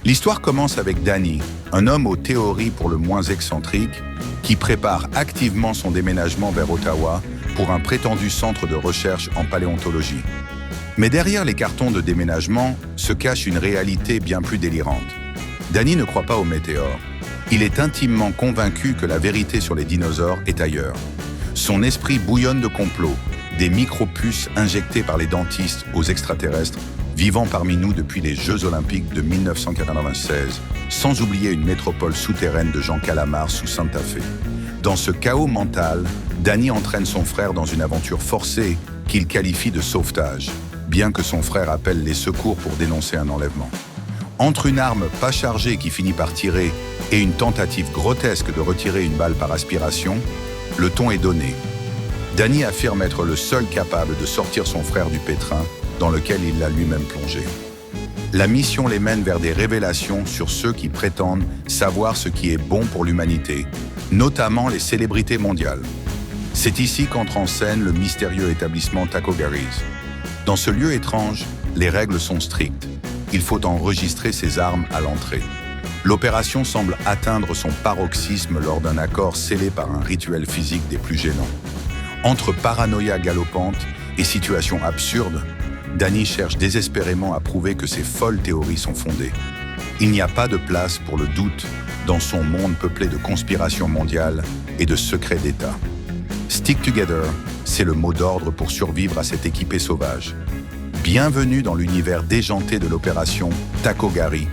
L'histoire commence avec Danny, un homme aux théories pour le moins excentriques, qui prépare activement son déménagement vers Ottawa pour un prétendu centre de recherche en paléontologie. Mais derrière les cartons de déménagement se cache une réalité bien plus délirante. Danny ne croit pas aux météores. Il est intimement convaincu que la vérité sur les dinosaures est ailleurs. Son esprit bouillonne de complots, des micro-puces injectées par les dentistes aux extraterrestres vivant parmi nous depuis les Jeux Olympiques de 1996, sans oublier une métropole souterraine de Jean Calamar sous Santa Fe. Dans ce chaos mental, Danny entraîne son frère dans une aventure forcée qu'il qualifie de sauvetage, bien que son frère appelle les secours pour dénoncer un enlèvement. Entre une arme pas chargée qui finit par tirer et une tentative grotesque de retirer une balle par aspiration, le ton est donné. Danny affirme être le seul capable de sortir son frère du pétrin dans lequel il l'a lui-même plongé. La mission les mène vers des révélations sur ceux qui prétendent savoir ce qui est bon pour l'humanité, notamment les célébrités mondiales. C'est ici qu'entre en scène le mystérieux établissement Taco Gary's. Dans ce lieu étrange, les règles sont strictes. Il faut enregistrer ses armes à l'entrée. L'opération semble atteindre son paroxysme lors d'un accord scellé par un rituel physique des plus gênants. Entre paranoïa galopante et situations absurdes, Danny cherche désespérément à prouver que ses folles théories sont fondées. Il n'y a pas de place pour le doute dans son monde peuplé de conspirations mondiales et de secrets d'État. Stick together, c'est le mot d'ordre pour survivre à cette équipée sauvage. Bienvenue dans l'univers déjanté de l'opération Taco Gary,